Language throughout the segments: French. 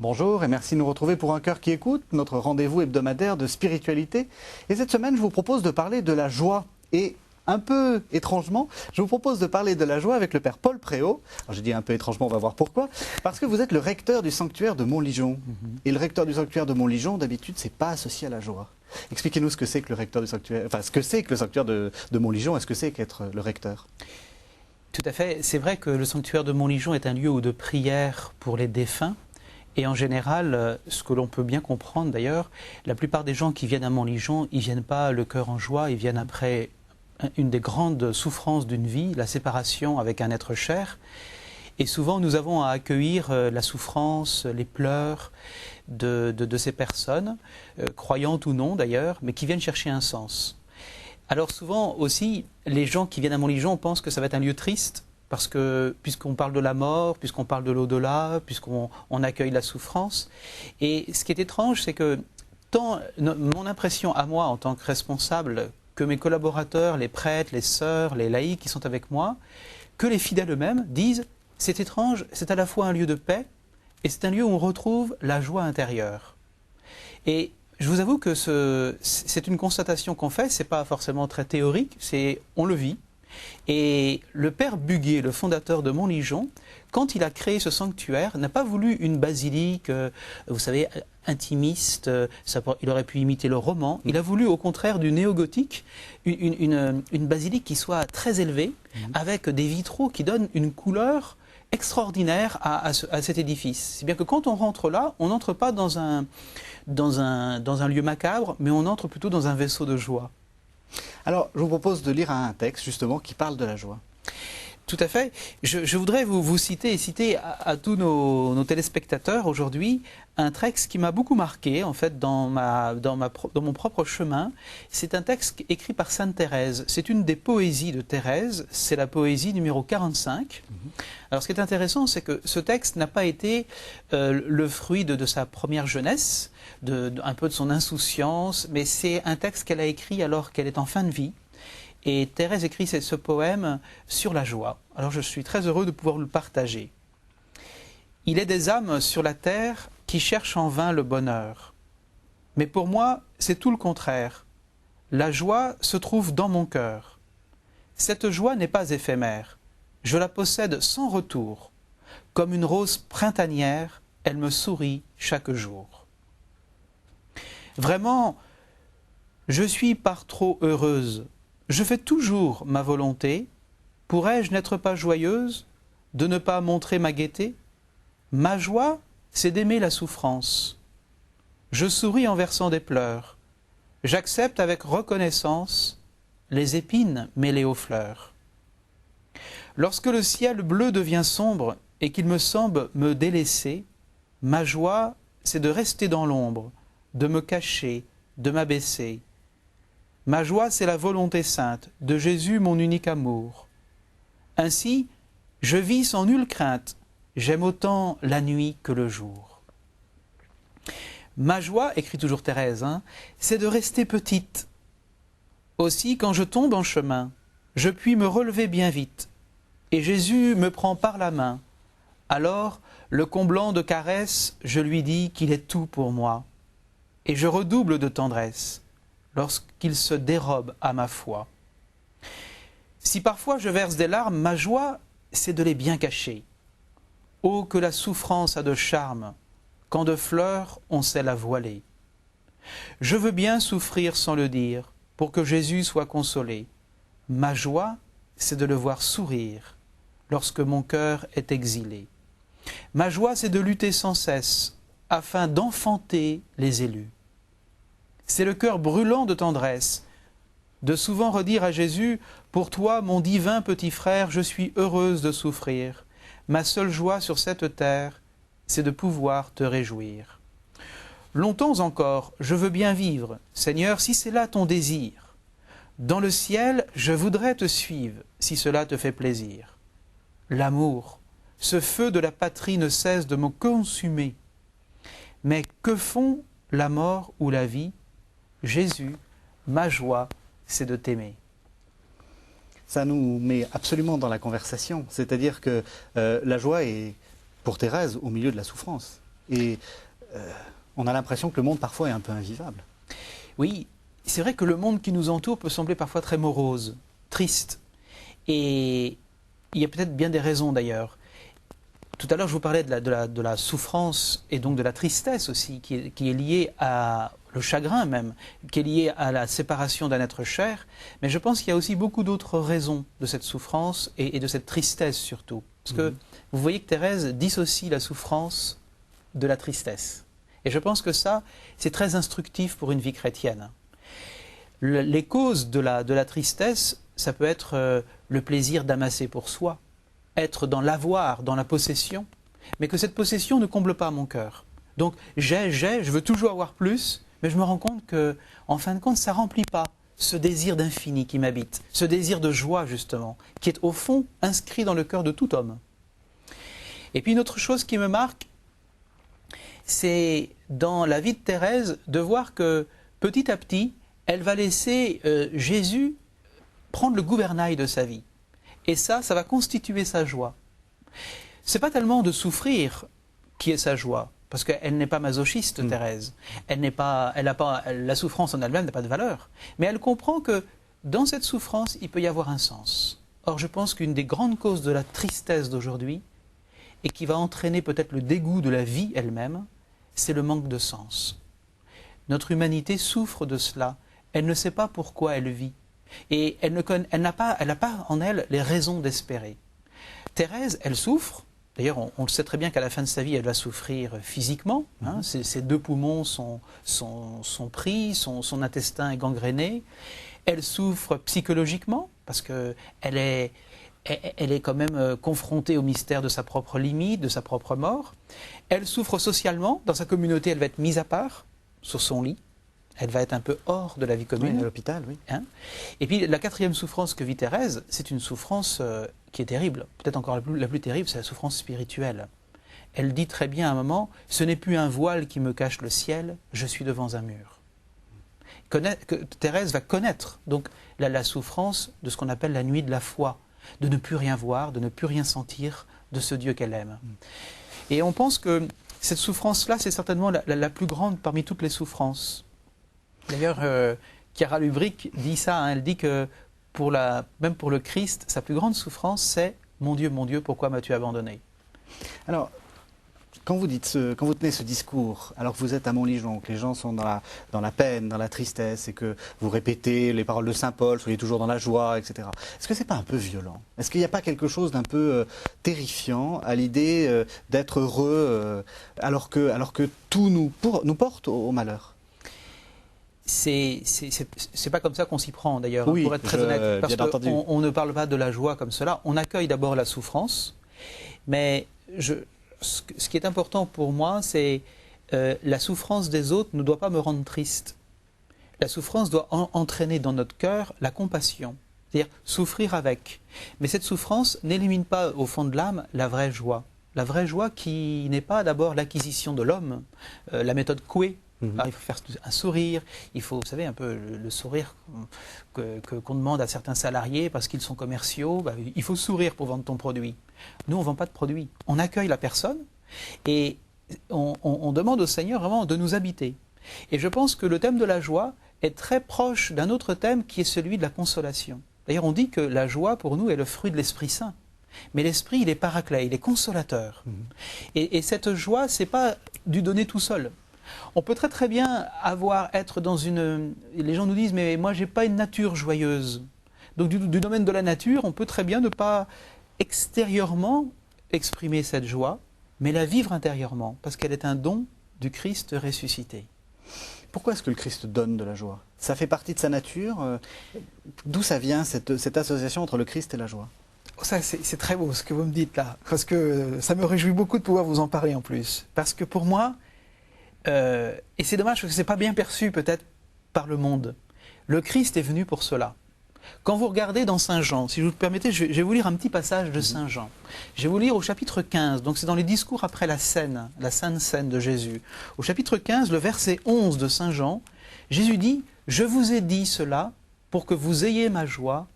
Bonjour et merci de nous retrouver pour Un cœur qui écoute, notre rendez-vous hebdomadaire de spiritualité. Et cette semaine, je vous propose de parler de la joie. Et un peu étrangement, je vous propose de parler de la joie avec le Père Paul Préau. Alors, je dis un peu étrangement, on va voir pourquoi. Parce que vous êtes le recteur du sanctuaire de Montligeon. Et le recteur du sanctuaire de Montligeon, d'habitude, c'est pas associé à la joie. Expliquez-nous ce que c'est que le recteur du sanctuaire, enfin ce que c'est que le sanctuaire de Montligeon, est-ce que c'est qu'être le recteur? Tout à fait. C'est vrai que le sanctuaire de Montligeon est un lieu de prière pour les défunts. Et en général, ce que l'on peut bien comprendre d'ailleurs, la plupart des gens qui viennent à Montligeon, ils ne viennent pas le cœur en joie, ils viennent après une des grandes souffrances d'une vie, la séparation avec un être cher. Et souvent, nous avons à accueillir la souffrance, les pleurs de ces personnes, croyantes ou non d'ailleurs, mais qui viennent chercher un sens. Alors souvent aussi, les gens qui viennent à Montligeon pensent que ça va être un lieu triste, parce que puisqu'on parle de la mort, puisqu'on parle de l'au-delà, puisqu'on accueille la souffrance. Et ce qui est étrange, c'est que tant mon impression à moi en tant que responsable, que mes collaborateurs, les prêtres, les sœurs, les laïcs qui sont avec moi, que les fidèles eux-mêmes disent « c'est étrange, c'est à la fois un lieu de paix et c'est un lieu où on retrouve la joie intérieure ». Et je vous avoue que c'est une constatation qu'on fait, c'est pas forcément très théorique, on le vit. Et le père Buguier, le fondateur de Montligeon, quand il a créé ce sanctuaire, n'a pas voulu une basilique, vous savez, intimiste, il aurait pu imiter le roman. Il a voulu au contraire du néo-gothique, une basilique qui soit très élevée, avec des vitraux qui donnent une couleur extraordinaire à cet édifice. C'est bien que quand on rentre là, on n'entre pas dans un lieu macabre, mais on entre plutôt dans un vaisseau de joie. Alors, je vous propose de lire un texte justement qui parle de la joie. Tout à fait. Je voudrais vous citer et citer à tous nos téléspectateurs aujourd'hui un texte qui m'a beaucoup marqué en fait dans mon propre chemin. C'est un texte écrit par Sainte Thérèse. C'est une des poésies de Thérèse. C'est la poésie numéro 45. Alors, ce qui est intéressant, c'est que ce texte n'a pas été le fruit de sa première jeunesse, un peu de son insouciance, mais c'est un texte qu'elle a écrit alors qu'elle est en fin de vie. Et Thérèse écrit ce poème sur la joie. Alors je suis très heureux de pouvoir le partager. Il est des âmes sur la terre qui cherchent en vain le bonheur. Mais pour moi, c'est tout le contraire. La joie se trouve dans mon cœur. Cette joie n'est pas éphémère. Je la possède sans retour. Comme une rose printanière, elle me sourit chaque jour. Vraiment, je suis par trop heureuse. Je fais toujours ma volonté. Pourrais-je n'être pas joyeuse, de ne pas montrer ma gaieté? Ma joie, c'est d'aimer la souffrance. Je souris en versant des pleurs. J'accepte avec reconnaissance les épines mêlées aux fleurs. Lorsque le ciel bleu devient sombre et qu'il me semble me délaisser, ma joie, c'est de rester dans l'ombre, de me cacher, de m'abaisser. Ma joie, c'est la volonté sainte de Jésus, mon unique amour. Ainsi, je vis sans nulle crainte, j'aime autant la nuit que le jour. Ma joie, écrit toujours Thérèse, c'est de rester petite. Aussi, quand je tombe en chemin, je puis me relever bien vite, et Jésus me prend par la main. Alors, le comblant de caresses, je lui dis qu'il est tout pour moi, et je redouble de tendresse lorsqu'il se dérobe à ma foi. Si parfois je verse des larmes, ma joie, c'est de les bien cacher. Oh, que la souffrance a de charme, quand de fleurs on sait la voiler. Je veux bien souffrir sans le dire, pour que Jésus soit consolé. Ma joie, c'est de le voir sourire, lorsque mon cœur est exilé. Ma joie, c'est de lutter sans cesse, afin d'enfanter les élus. C'est le cœur brûlant de tendresse, de souvent redire à Jésus « Pour toi, mon divin petit frère, je suis heureuse de souffrir. Ma seule joie sur cette terre, c'est de pouvoir te réjouir. Longtemps encore, je veux bien vivre, Seigneur, si c'est là ton désir. Dans le ciel, je voudrais te suivre, si cela te fait plaisir. L'amour, ce feu de la patrie ne cesse de me consumer. Mais que font la mort ou la vie? Jésus, ma joie, c'est de t'aimer. » Ça nous met absolument dans la conversation. C'est-à-dire que la joie est, pour Thérèse, au milieu de la souffrance. Et on a l'impression que le monde parfois est un peu invivable. Oui, c'est vrai que le monde qui nous entoure peut sembler parfois très morose, triste. Et il y a peut-être bien des raisons d'ailleurs. Tout à l'heure, je vous parlais de la souffrance et donc de la tristesse aussi, qui est liée à le chagrin même, qui est liée à la séparation d'un être cher. Mais je pense qu'il y a aussi beaucoup d'autres raisons de cette souffrance et de cette tristesse surtout. Parce que vous voyez que Thérèse dissocie la souffrance de la tristesse. Et je pense que ça, c'est très instructif pour une vie chrétienne. Les causes de la tristesse, ça peut être le plaisir d'amasser pour soi, être dans l'avoir, dans la possession, mais que cette possession ne comble pas mon cœur. Donc je veux toujours avoir plus, mais je me rends compte que, en fin de compte, ça ne remplit pas ce désir d'infini qui m'habite, ce désir de joie justement, qui est au fond inscrit dans le cœur de tout homme. Et puis une autre chose qui me marque, c'est dans la vie de Thérèse de voir que petit à petit, elle va laisser Jésus prendre le gouvernail de sa vie. Et ça va constituer sa joie. C'est pas tellement de souffrir qui est sa joie, parce qu'elle n'est pas masochiste, Thérèse. La souffrance en elle-même n'a pas de valeur. Mais elle comprend que dans cette souffrance, il peut y avoir un sens. Or, je pense qu'une des grandes causes de la tristesse d'aujourd'hui, et qui va entraîner peut-être le dégoût de la vie elle-même, c'est le manque de sens. Notre humanité souffre de cela. Elle ne sait pas pourquoi elle vit. Et elle n'a pas en elle les raisons d'espérer. Thérèse, elle souffre. D'ailleurs, on le sait très bien qu'à la fin de sa vie, elle va souffrir physiquement. Hein. Ses deux poumons sont pris, son intestin est gangréné. Elle souffre psychologiquement, parce qu'elle est quand même confrontée au mystère de sa propre limite, de sa propre mort. Elle souffre socialement. Dans sa communauté, elle va être mise à part, sur son lit. Elle va être un peu hors de la vie commune. Oui, à l'hôpital, oui. Hein. Et puis la quatrième souffrance que vit Thérèse, c'est une souffrance qui est terrible. Peut-être encore la plus terrible, c'est la souffrance spirituelle. Elle dit très bien à un moment, « Ce n'est plus un voile qui me cache le ciel, je suis devant un mur. » Thérèse va connaître donc la souffrance de ce qu'on appelle la nuit de la foi, de ne plus rien voir, de ne plus rien sentir de ce Dieu qu'elle aime. Et on pense que cette souffrance-là, c'est certainement la plus grande parmi toutes les souffrances. D'ailleurs, Chiara Lubric dit ça, hein, elle dit que même pour le Christ, sa plus grande souffrance, c'est « Mon Dieu, pourquoi m'as-tu abandonné ?» Alors, quand vous tenez ce discours, alors que vous êtes à Montligeon, que les gens sont dans la peine, dans la tristesse, et que vous répétez les paroles de Saint Paul, soyez toujours dans la joie, etc. Est-ce que c'est pas un peu violent? Est-ce qu'il n'y a pas quelque chose d'un peu terrifiant à l'idée d'être heureux alors que tout nous porte au malheur? C'est pas comme ça qu'on s'y prend d'ailleurs, oui, pour être très honnête, parce qu'on ne parle pas de la joie comme cela. On accueille d'abord la souffrance, mais ce qui est important pour moi, c'est la souffrance des autres ne doit pas me rendre triste. La souffrance doit entraîner dans notre cœur la compassion, c'est-à-dire souffrir avec. Mais cette souffrance n'élimine pas au fond de l'âme la vraie joie. La vraie joie qui n'est pas d'abord l'acquisition de l'homme, la méthode Coué. Alors, il faut faire un sourire, il faut, vous savez, un peu le sourire qu'on demande à certains salariés parce qu'ils sont commerciaux. Il faut sourire pour vendre ton produit. Nous, on ne vend pas de produit. On accueille la personne et on demande au Seigneur vraiment de nous habiter. Et je pense que le thème de la joie est très proche d'un autre thème qui est celui de la consolation. D'ailleurs, on dit que la joie, pour nous, est le fruit de l'Esprit Saint. Mais l'Esprit, il est paraclet, il est consolateur. Et cette joie, ce n'est pas du donner tout seul. On peut très bien être dans une... Les gens nous disent, mais moi, je n'ai pas une nature joyeuse. Donc, du domaine de la nature, on peut très bien ne pas extérieurement exprimer cette joie, mais la vivre intérieurement, parce qu'elle est un don du Christ ressuscité. Pourquoi est-ce que le Christ donne de la joie? Ça fait partie de sa nature? D'où ça vient, cette association entre le Christ et la joie? Ça, c'est très beau ce que vous me dites là, parce que ça me réjouit beaucoup de pouvoir vous en parler en plus. Parce que pour moi... et c'est dommage parce que ce n'est pas bien perçu peut-être par le monde. Le Christ est venu pour cela. Quand vous regardez dans Saint Jean, si vous me permettez, je vais vous lire un petit passage de Saint Jean. Je vais vous lire au chapitre 15, donc c'est dans les discours après la scène, la sainte scène de Jésus. Au chapitre 15, le verset 11 de Saint Jean, Jésus dit « Je vous ai dit cela pour que vous ayez ma joie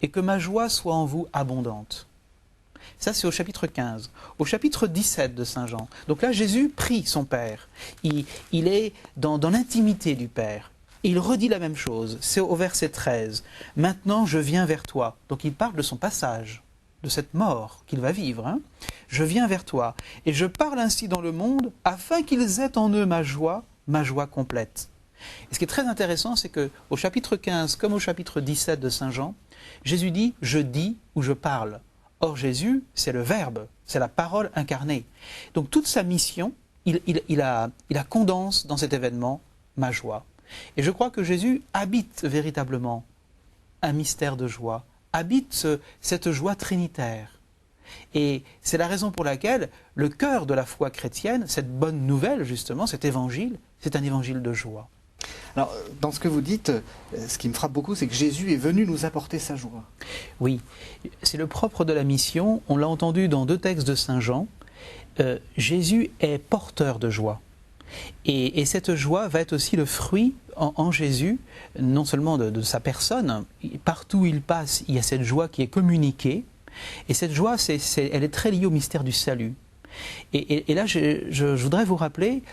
et que ma joie soit en vous abondante. » Ça, c'est au chapitre 15. Au chapitre 17 de Saint Jean. Donc là, Jésus prie son Père. Il est dans l'intimité du Père. Et il redit la même chose. C'est au verset 13. « Maintenant, je viens vers toi. » Donc il parle de son passage, de cette mort qu'il va vivre. Hein. « Je viens vers toi. Et je parle ainsi dans le monde, afin qu'ils aient en eux ma joie complète. » Et ce qui est très intéressant, c'est qu'au chapitre 15, comme au chapitre 17 de Saint Jean, Jésus dit « je dis » ou « je parle ». Or Jésus, c'est le Verbe, c'est la parole incarnée. Donc toute sa mission, il la condense dans cet événement, ma joie. Et je crois que Jésus habite véritablement un mystère de joie, habite cette joie trinitaire. Et c'est la raison pour laquelle le cœur de la foi chrétienne, cette bonne nouvelle justement, cet évangile, c'est un évangile de joie. Alors, dans ce que vous dites, ce qui me frappe beaucoup, c'est que Jésus est venu nous apporter sa joie. Oui, c'est le propre de la mission. On l'a entendu dans 2 textes de Saint Jean. Jésus est porteur de joie. Et cette joie va être aussi le fruit en Jésus, non seulement de sa personne. Partout où il passe, il y a cette joie qui est communiquée. Et cette joie, elle est très liée au mystère du salut. Et là, je voudrais vous rappeler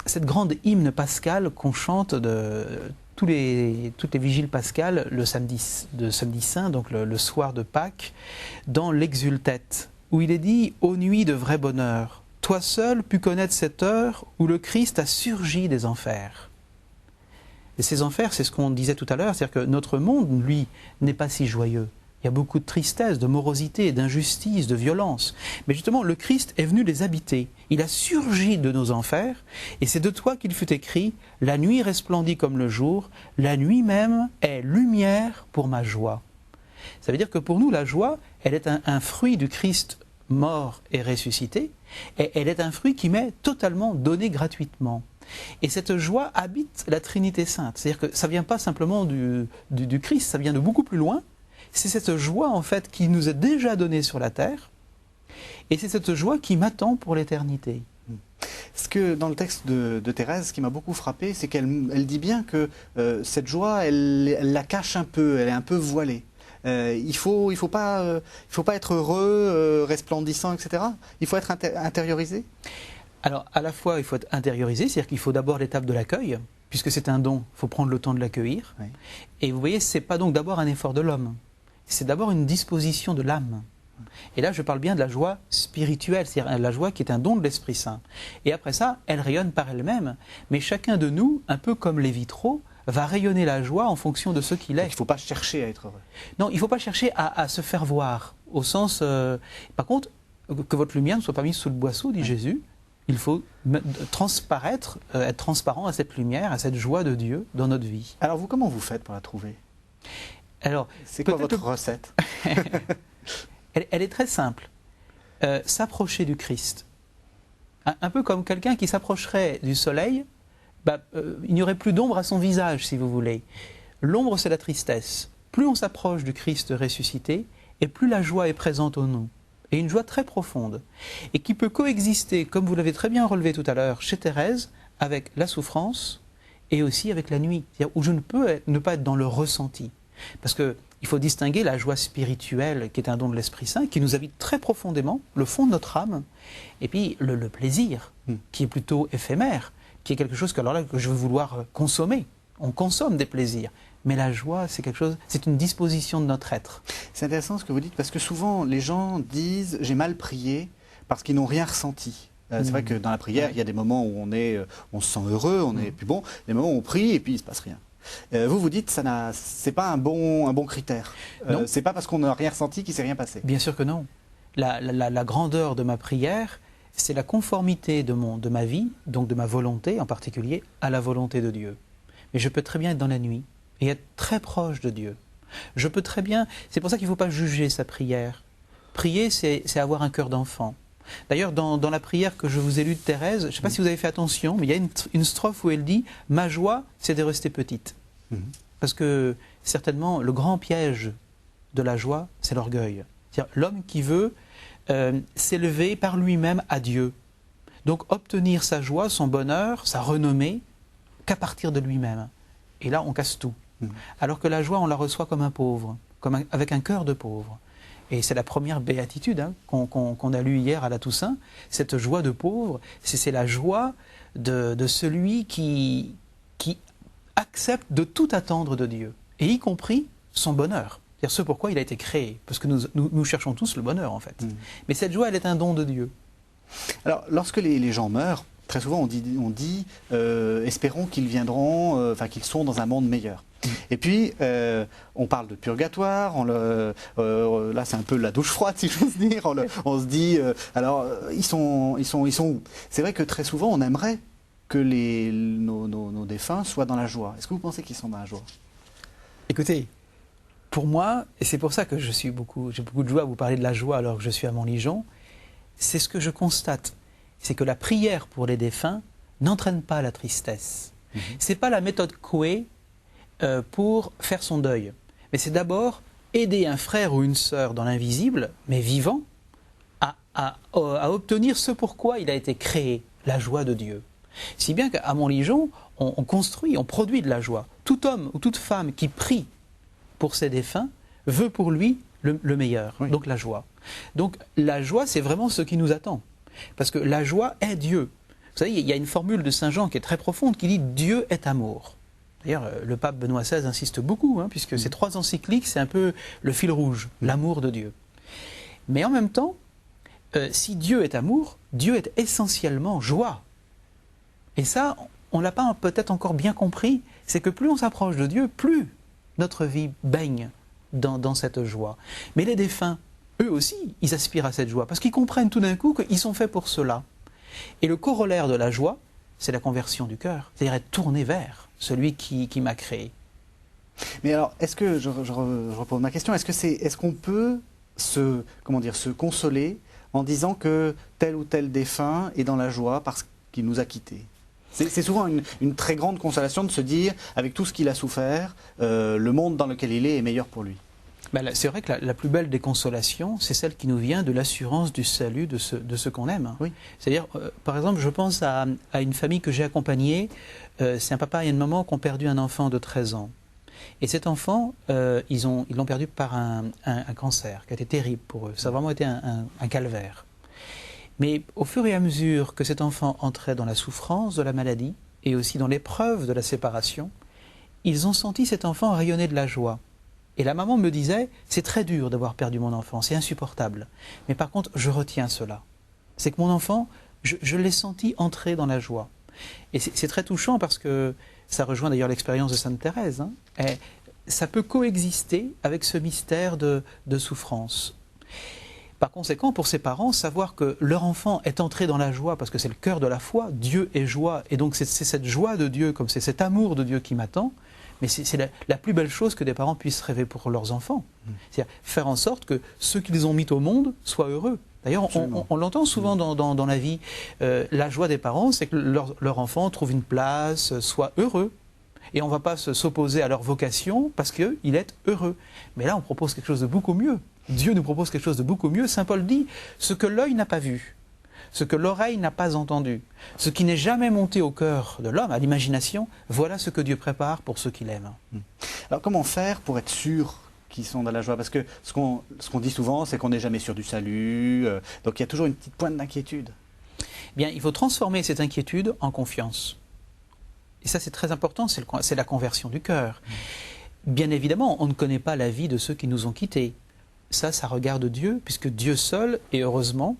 cette grande hymne pascale qu'on chante de toutes les vigiles pascales le samedi saint, donc le soir de Pâques, dans l'Exultet, où il est dit « Ô nuit de vrai bonheur, toi seul pus connaître cette heure où le Christ a surgi des enfers. » Et ces enfers, c'est ce qu'on disait tout à l'heure, c'est-à-dire que notre monde, lui, n'est pas si joyeux. Il y a beaucoup de tristesse, de morosité, d'injustice, de violence. Mais justement, le Christ est venu les habiter. Il a surgi de nos enfers, et c'est de toi qu'il fut écrit « La nuit resplendit comme le jour, la nuit même est lumière pour ma joie. » Ça veut dire que pour nous, la joie, elle est un fruit du Christ mort et ressuscité, et elle est un fruit qui m'est totalement donné gratuitement. Et cette joie habite la Trinité Sainte. C'est-à-dire que ça ne vient pas simplement du Christ, ça vient de beaucoup plus loin. C'est cette joie, en fait, qui nous est déjà donnée sur la terre, et c'est cette joie qui m'attend pour l'éternité. Ce que, dans le texte de Thérèse, ce qui m'a beaucoup frappé, c'est qu'elle dit bien que cette joie, elle la cache un peu, elle est un peu voilée. Il faut pas être heureux, resplendissant, etc. Il faut être intériorisé. Alors, à la fois, il faut être intériorisé, c'est-à-dire qu'il faut d'abord l'étape de l'accueil, puisque c'est un don, il faut prendre le temps de l'accueillir. Oui. Et vous voyez, ce n'est pas donc d'abord un effort de l'homme, c'est d'abord une disposition de l'âme. Et là, je parle bien de la joie spirituelle, c'est-à-dire la joie qui est un don de l'Esprit Saint. Et après ça, elle rayonne par elle-même. Mais chacun de nous, un peu comme les vitraux, va rayonner la joie en fonction de ce qu'il est. Donc, il ne faut pas chercher à être heureux. Non, il ne faut pas chercher à se faire voir. Au sens, par contre, que votre lumière ne soit pas mise sous le boisseau, dit Jésus. Il faut transparaître, être transparent à cette lumière, à cette joie de Dieu dans notre vie. Alors vous, comment vous faites pour la trouver? Alors, c'est quoi votre recette? elle est très simple. S'approcher du Christ. Un peu comme quelqu'un qui s'approcherait du soleil, il n'y aurait plus d'ombre à son visage, si vous voulez. L'ombre, c'est la tristesse. Plus on s'approche du Christ ressuscité, et plus la joie est présente en nous. Et une joie très profonde, et qui peut coexister, comme vous l'avez très bien relevé tout à l'heure, chez Thérèse, avec la souffrance et aussi avec la nuit, c'est-à-dire où je ne peux ne pas être dans le ressenti. Parce qu'il faut distinguer la joie spirituelle, qui est un don de l'Esprit Saint, qui nous habite très profondément, le fond de notre âme, et puis le plaisir, qui est plutôt éphémère, qui est quelque chose que je vais vouloir consommer. On consomme des plaisirs. Mais la joie, c'est quelque chose, c'est une disposition de notre être. C'est intéressant ce que vous dites, parce que souvent, les gens disent « j'ai mal prié » parce qu'ils n'ont rien ressenti. C'est vrai que dans la prière, il y a des moments où on se sent heureux, et puis bon, des moments où on prie et puis il ne se passe rien. Vous dites ce n'est pas un bon critère. C'est pas parce qu'on n'a rien ressenti qu'il ne s'est rien passé. Bien sûr que non. La grandeur de ma prière, c'est la conformité de ma vie, donc de ma volonté en particulier, à la volonté de Dieu. Mais je peux très bien être dans la nuit et être très proche de Dieu. Je peux très bien... C'est pour ça qu'il ne faut pas juger sa prière. Prier, c'est avoir un cœur d'enfant. D'ailleurs, dans la prière que je vous ai lue de Thérèse, je ne sais pas si vous avez fait attention, mais il y a une strophe où elle dit « Ma joie, c'est de rester petite ». Parce que, certainement, le grand piège de la joie, c'est l'orgueil. C'est-à-dire l'homme qui veut s'élever par lui-même à Dieu. Donc, obtenir sa joie, son bonheur, sa renommée, qu'à partir de lui-même. Et là, on casse tout. Alors que la joie, on la reçoit comme un pauvre, avec un cœur de pauvre. Et c'est la première béatitude qu'on a lue hier à la Toussaint. Cette joie de pauvre, c'est la joie de celui qui accepte de tout attendre de Dieu, et y compris son bonheur. C'est-à-dire ce pourquoi il a été créé, parce que nous cherchons tous le bonheur en fait. Mais cette joie, elle est un don de Dieu. Alors, lorsque les gens meurent, très souvent on dit espérons qu'ils viendront, qu'ils sont dans un monde meilleur. Et puis, on parle de purgatoire, là c'est un peu la douche froide si j'ose dire, on se dit, ils sont où? C'est vrai que très souvent on aimerait que nos défunts soient dans la joie. Est-ce que vous pensez qu'ils sont dans la joie? Écoutez, pour moi, et c'est pour ça que j'ai beaucoup de joie à vous parler de la joie alors que je suis à Montligeon, c'est ce que je constate, c'est que la prière pour les défunts n'entraîne pas la tristesse. C'est pas la méthode Coué pour faire son deuil, mais c'est d'abord aider un frère ou une sœur dans l'invisible, mais vivant, à obtenir ce pourquoi il a été créé, la joie de Dieu. Si bien qu'à Montligeon, on construit, on produit de la joie. Tout homme ou toute femme qui prie pour ses défunts veut pour lui le meilleur, oui. Donc la joie. Donc la joie, c'est vraiment ce qui nous attend. Parce que la joie est Dieu. Vous savez, il y a une formule de Saint Jean qui est très profonde, qui dit « Dieu est amour ». D'ailleurs, le pape Benoît XVI insiste beaucoup, puisque ces 3 encycliques, c'est un peu le fil rouge, l'amour de Dieu. Mais en même temps, si Dieu est amour, Dieu est essentiellement joie. Et ça, on ne l'a pas peut-être encore bien compris, c'est que plus on s'approche de Dieu, plus notre vie baigne dans cette joie. Mais les défunts, eux aussi, ils aspirent à cette joie, parce qu'ils comprennent tout d'un coup qu'ils sont faits pour cela. Et le corollaire de la joie, c'est la conversion du cœur, c'est-à-dire être tourné vers celui qui m'a créé. Mais alors, est-ce que, je repose ma question, est-ce qu'on peut se consoler en disant que tel ou tel défunt est dans la joie parce qu'il nous a quittés? C'est souvent une très grande consolation de se dire, avec tout ce qu'il a souffert, le monde dans lequel il est meilleur pour lui. C'est vrai que la plus belle des consolations, c'est celle qui nous vient de l'assurance du salut de ce qu'on aime. Oui. C'est-à-dire, par exemple, je pense à une famille que j'ai accompagnée. C'est un papa et une maman qui ont perdu un enfant de 13 ans. Et cet enfant, ils l'ont perdu par un cancer qui a été terrible pour eux. Ça a vraiment été un calvaire. Mais au fur et à mesure que cet enfant entrait dans la souffrance de la maladie et aussi dans l'épreuve de la séparation, ils ont senti cet enfant rayonner de la joie. Et la maman me disait, c'est très dur d'avoir perdu mon enfant, c'est insupportable. Mais par contre, je retiens cela. C'est que mon enfant, je l'ai senti entrer dans la joie. Et c'est très touchant parce que ça rejoint d'ailleurs l'expérience de Sainte Thérèse. Et ça peut coexister avec ce mystère de souffrance. Par conséquent, pour ces parents, savoir que leur enfant est entré dans la joie, parce que c'est le cœur de la foi, Dieu est joie, et donc c'est cette joie de Dieu, comme c'est cet amour de Dieu qui m'attend, mais c'est la plus belle chose que des parents puissent rêver pour leurs enfants. C'est-à-dire faire en sorte que ceux qu'ils ont mis au monde soient heureux. D'ailleurs, on l'entend souvent dans la vie. La joie des parents, c'est que leur enfant trouve une place, soit heureux. Et on ne va pas s'opposer à leur vocation parce qu'il est heureux. Mais là, on propose quelque chose de beaucoup mieux. Dieu nous propose quelque chose de beaucoup mieux. Saint Paul dit, ce que l'œil n'a pas vu, ce que l'oreille n'a pas entendu, ce qui n'est jamais monté au cœur de l'homme, à l'imagination, voilà ce que Dieu prépare pour ceux qu'il aime. Alors comment faire pour être sûr qu'ils sont dans la joie? Parce que ce qu'on dit souvent, c'est qu'on n'est jamais sûr du salut, donc il y a toujours une petite pointe d'inquiétude. Bien, il faut transformer cette inquiétude en confiance. Et ça, c'est très important, c'est la conversion du cœur. Bien évidemment, on ne connaît pas la vie de ceux qui nous ont quittés. Ça regarde Dieu, puisque Dieu seul, et heureusement,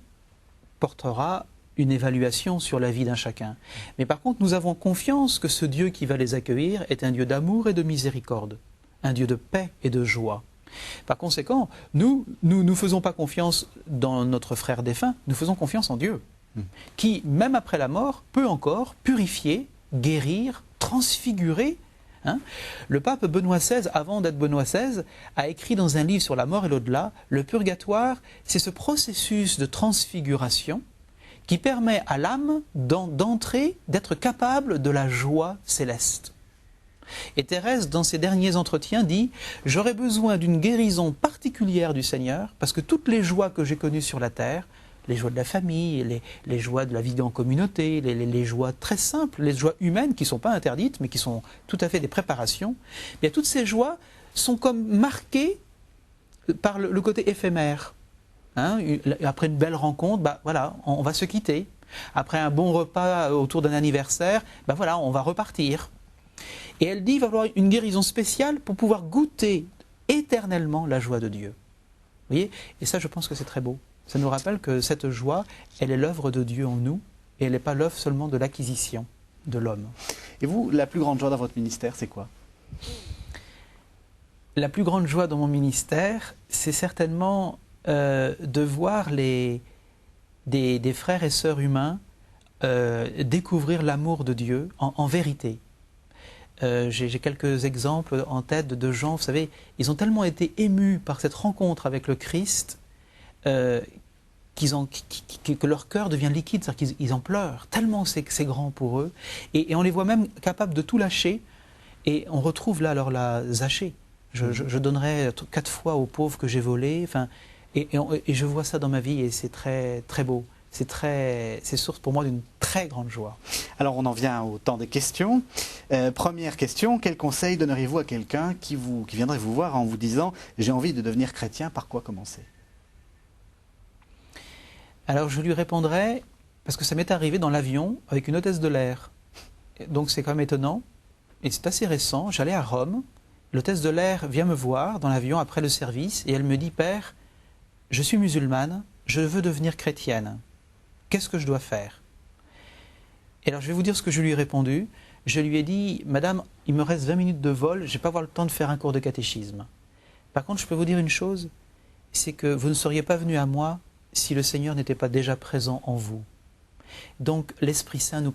portera une évaluation sur la vie d'un chacun. Mais par contre, nous avons confiance que ce Dieu qui va les accueillir est un Dieu d'amour et de miséricorde, un Dieu de paix et de joie. Par conséquent, nous ne faisons pas confiance dans notre frère défunt, nous faisons confiance en Dieu, qui, même après la mort, peut encore purifier, guérir, transfigurer. Le pape Benoît XVI, avant d'être Benoît XVI, a écrit dans un livre sur la mort et l'au-delà, le purgatoire, c'est ce processus de transfiguration qui permet à l'âme d'entrer, d'être capable de la joie céleste. Et Thérèse, dans ses derniers entretiens, dit « J'aurais besoin d'une guérison particulière du Seigneur, parce que toutes les joies que j'ai connues sur la terre, les joies de la famille, les joies de la vie en communauté, les joies très simples, les joies humaines qui ne sont pas interdites, mais qui sont tout à fait des préparations, bien, toutes ces joies sont comme marquées par le côté éphémère. Hein, après une belle rencontre, bah, voilà, on va se quitter. Après un bon repas autour d'un anniversaire, bah, voilà, on va repartir. Et elle dit qu'il va y avoir une guérison spéciale pour pouvoir goûter éternellement la joie de Dieu. Vous voyez? Et ça, je pense que c'est très beau. Ça nous rappelle que cette joie, elle est l'œuvre de Dieu en nous, et elle n'est pas l'œuvre seulement de l'acquisition de l'homme. Et vous, la plus grande joie dans votre ministère, c'est quoi? La plus grande joie dans mon ministère, c'est certainement de voir des frères et sœurs humains découvrir l'amour de Dieu en vérité. J'ai quelques exemples en tête de gens, vous savez, ils ont tellement été émus par cette rencontre avec le Christ que leur cœur devient liquide, c'est-à-dire qu'ils en pleurent, tellement c'est grand pour eux. Et on les voit même capables de tout lâcher, et on retrouve là alors la Zachée. Je donnerai 4 fois aux pauvres que j'ai volés, enfin, et je vois ça dans ma vie, et c'est très, très beau. C'est source pour moi d'une très grande joie. Alors on en vient au temps des questions. Première question, quel conseil donneriez-vous à quelqu'un qui viendrait vous voir en vous disant « j'ai envie de devenir chrétien, par quoi commencer ?» Alors je lui répondrais, parce que ça m'est arrivé dans l'avion avec une hôtesse de l'air. Donc c'est quand même étonnant, et c'est assez récent. J'allais à Rome, l'hôtesse de l'air vient me voir dans l'avion après le service, et elle me dit « Père, je suis musulmane, je veux devenir chrétienne. Qu'est-ce que je dois faire ?» Et alors je vais vous dire ce que je lui ai répondu. Je lui ai dit « Madame, il me reste 20 minutes de vol, je ne vais pas avoir le temps de faire un cours de catéchisme. Par contre, je peux vous dire une chose, c'est que vous ne seriez pas venu à moi si le Seigneur n'était pas déjà présent en vous. Donc l'Esprit Saint nous